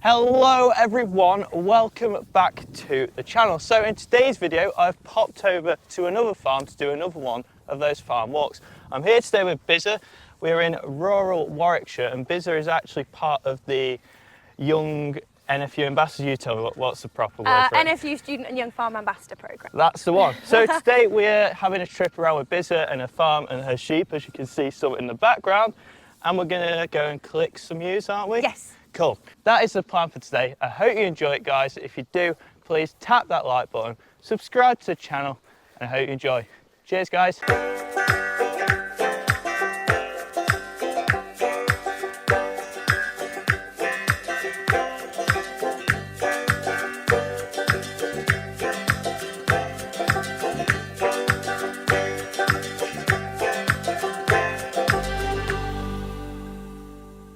Hello everyone, welcome back to the channel. So in today's video I've popped over to another farm to do another one of those farm walks. I'm here today with Bizza. We're in rural Warwickshire and Bizza is actually part of the Young NFU Ambassador. You tell me what's the proper word for it? NFU Student and Young Farm Ambassador Programme. That's the one. So today we're having a trip around with Bizza and her farm and her sheep, as you can see some in the background, and we're going to go and collect some ewes, aren't we? Yes. Cool. That is the plan for today. I hope you enjoy it, guys. If you do, please tap that like button, subscribe to the channel, and I hope you enjoy. Cheers, guys.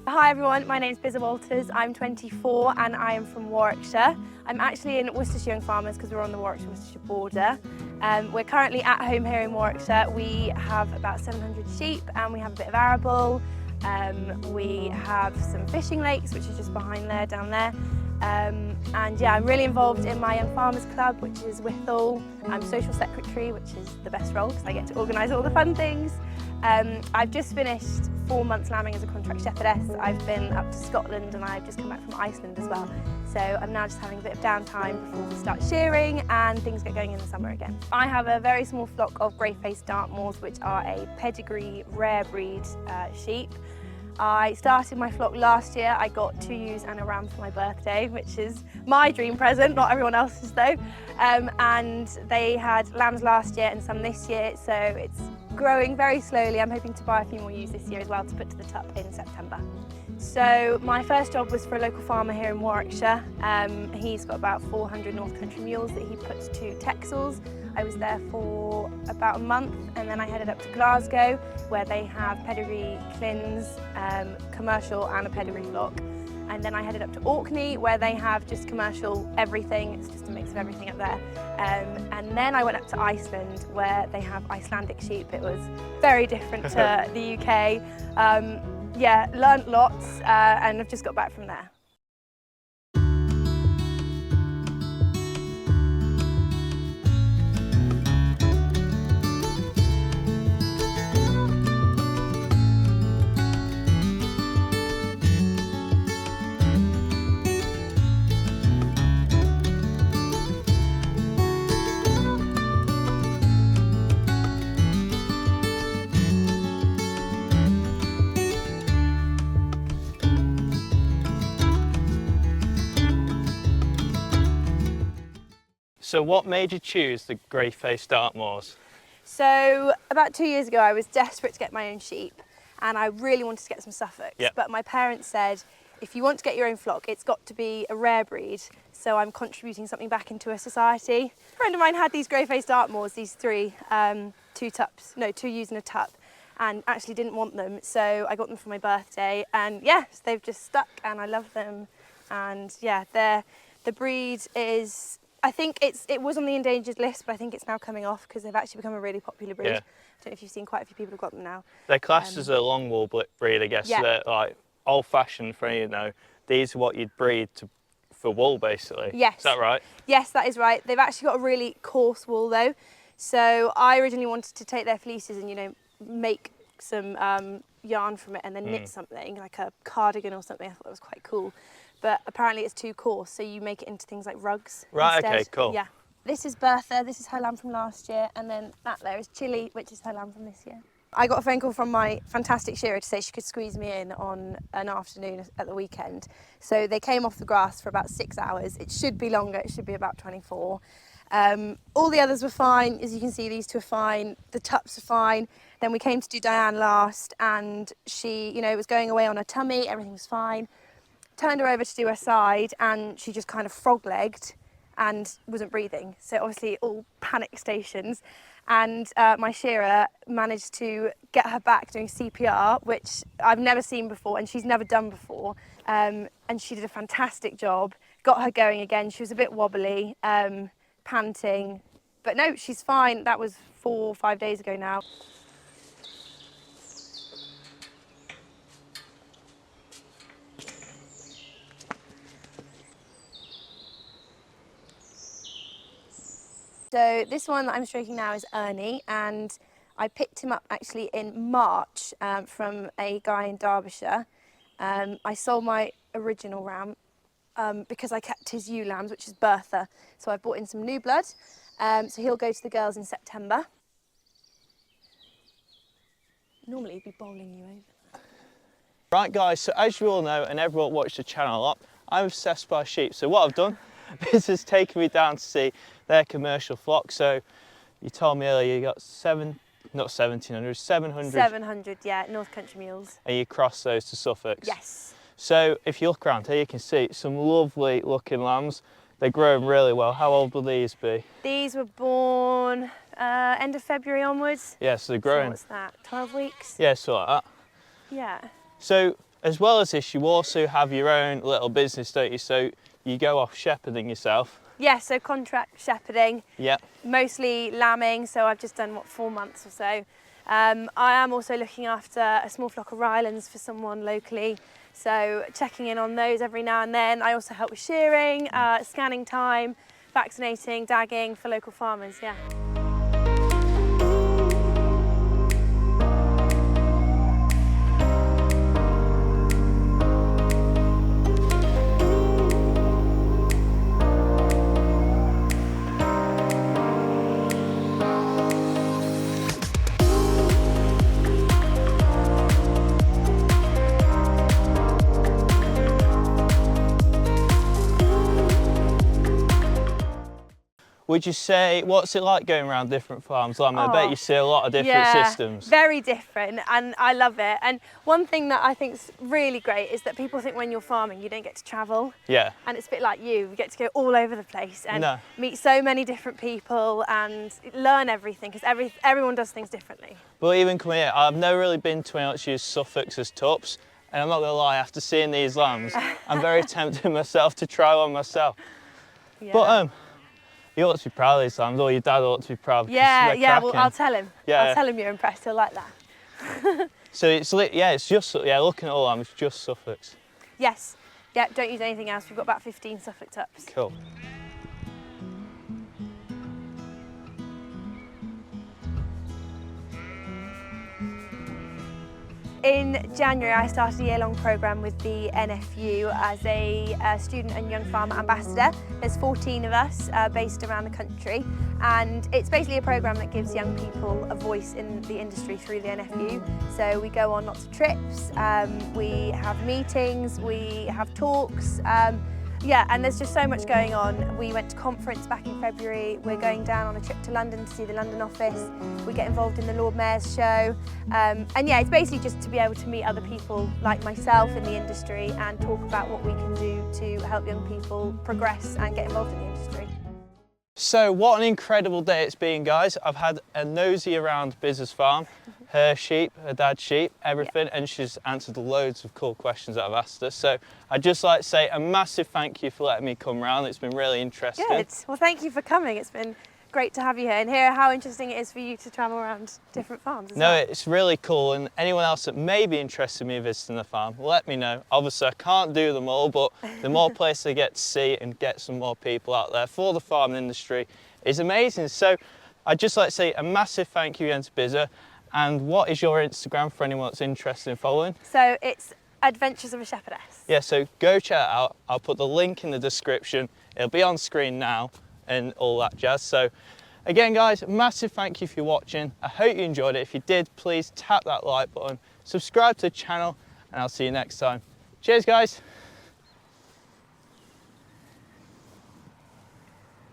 Hi everyone, my name is Bizza Walters. I'm 24 and I am from Warwickshire. I'm actually in Worcestershire Young Farmers because we're on the Warwickshire-Worcestershire border. We're currently at home here in Warwickshire. We have about 700 sheep and we have a bit of arable. We have some fishing lakes, which is just behind there, down there. And yeah, I'm really involved in my Young Farmers Club, which is Whittle. I'm social secretary, which is the best role because I get to organise all the fun things. I've just finished 4 months lambing as a contract shepherdess. I've been up to Scotland and I've just come back from Iceland as well. So I'm now just having a bit of downtime before we start shearing and things get going in the summer again. I have a very small flock of Grey Faced Dartmoors, which are a pedigree rare breed sheep. I started my flock last year. I got 2 ewes and a ram for my birthday, which is my dream present, not everyone else's though. And they had lambs last year and some this year, so it's growing very slowly. I'm hoping to buy a few more ewes this year as well to put to the tup in September. So my first job was for a local farmer here in Warwickshire. He's got about 400 North Country mules that he puts to Texels. I was there for about a month and then I headed up to Glasgow where they have pedigree clins, commercial and a pedigree flock. And then I headed up to Orkney where they have just commercial everything. It's just a mix of everything up there. And then I went up to Iceland where they have Icelandic sheep. It was very different to the UK. Yeah, learnt lots and I've just got back from there. So what made you choose the Grey Faced Dartmoors? So about 2 years ago I was desperate to get my own sheep and I really wanted to get some Suffolks. Yep. But my parents said if you want to get your own flock it's got to be a rare breed, so I'm contributing something back into a society. A friend of mine had these Grey Faced Dartmoors, these three, 2 ewes and a tup, and actually didn't want them, so I got them for my birthday and yes, they've just stuck and I love them. And yeah, the breed is, I think it was on the endangered list, but I think it's now coming off because they've actually become a really popular breed. Yeah. I don't know if you've seen, quite a few people have got them now. They're classed as a long wool breed, I guess. Yeah. So they're like old fashioned for, you know, these are what you'd breed for wool basically. Yes. Is that right? Yes, that is right. They've actually got a really coarse wool though. So I originally wanted to take their fleeces and, you know, make some yarn from it and then knit something, like a cardigan or something. I thought that was quite cool. But apparently it's too coarse, so you make it into things like rugs Right, instead. okay, cool. Yeah. This is Bertha, this is her lamb from last year, and then that there is Chili, which is her lamb from this year. I got a phone call from my fantastic shearer to say she could squeeze me in on an afternoon at the weekend. So they came off the grass for about 6 hours. It should be longer, it should be about 24. All the others were fine. As you can see, these two are fine. The tups are fine. Then we came to do Diane last and she, you know, was going away on her tummy, everything was fine. Turned her over to do her side and she just kind of frog-legged and wasn't breathing. So obviously all panic stations. And my shearer managed to get her back doing CPR, which I've never seen before and she's never done before. And she did a fantastic job, got her going again. She was a bit wobbly, panting, but no, she's fine. That was 4 or 5 days ago now. So this one that I'm stroking now is Ernie, and I picked him up actually in March from a guy in Derbyshire. I sold my original ram because I kept his ewe lambs, which is Bertha. So I brought in some new blood. So he'll go to the girls in September. Normally he'd be bowling you over. Right guys, so as you all know, and everyone watched the channel a lot, I'm obsessed by sheep. So what I've done is has taken me down to see their commercial flock. So you told me earlier you got 700, 700, yeah, North Country mules. And you cross those to Suffolk. Yes. So if you look around here, you can see some lovely looking lambs. They're growing really well. How old will these be? These were born end of February onwards. Yeah, so they're growing. So what's that, 12 weeks? Yeah, so like that. Yeah. So as well as this, you also have your own little business, don't you? So you go off shepherding yourself. Yeah, so contract shepherding. Yep. Mostly lambing, so I've just done, what, 4 months or so. I am also looking after a small flock of Rylands for someone locally. So checking in on those every now and then. I also help with shearing, scanning time, vaccinating, dagging for local farmers, yeah. Would you say, what's it like going around different farms? I bet you see a lot of different systems. Very different, and I love it. And one thing that I think is really great is that people think when you're farming you don't get to travel. Yeah. And it's a bit like you get to go all over the place and meet so many different people and learn everything, because everyone does things differently. But even coming here, I've never really been to much use Suffolks as tups, and I'm not gonna lie, after seeing these lambs, I'm very tempted myself to try one myself. Yeah. But you ought to be proud of these lambs, or your dad ought to be proud. Yeah, well, cracking. I'll tell him. Yeah. I'll tell him you're impressed. He'll like that. So it's just looking at all lambs, just Suffolks. Yes. Yeah. Don't use anything else. We've got about 15 Suffolk tups. Cool. In January, I started a year-long programme with the NFU as a student and young farmer ambassador. There's 14 of us based around the country, and it's basically a programme that gives young people a voice in the industry through the NFU. So we go on lots of trips, we have meetings, we have talks, yeah, and there's just so much going on. We went to conference back in February. We're going down on a trip to London to see the London office. We get involved in the Lord Mayor's show. And yeah, it's basically just to be able to meet other people like myself in the industry and talk about what we can do to help young people progress and get involved in the industry. So what an incredible day it's been, guys. I've had a nosy around Bizza's farm, her sheep, her dad's sheep, everything, and she's answered loads of cool questions that I've asked her. So I'd just like to say a massive thank you for letting me come round. It's been really interesting. Good. Well, thank you for coming. It's been great to have you here and hear how interesting it is for you to travel around different farms as well. It's really cool, and anyone else that may be interested in me visiting the farm, let me know. Obviously I can't do them all, but the more places I get to see and get some more people out there for the farming industry is amazing. So I'd just like to say a massive thank you again to Bizza. And what is your Instagram for anyone that's interested in following? So it's Adventures of a Shepherdess. Yeah, so go check it out. I'll put the link in the description. It'll be on screen now and all that jazz. So again, guys, massive thank you for watching. I hope you enjoyed it. If you did, please tap that like button, subscribe to the channel, and I'll see you next time. Cheers, guys.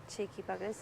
Cheeky buggers.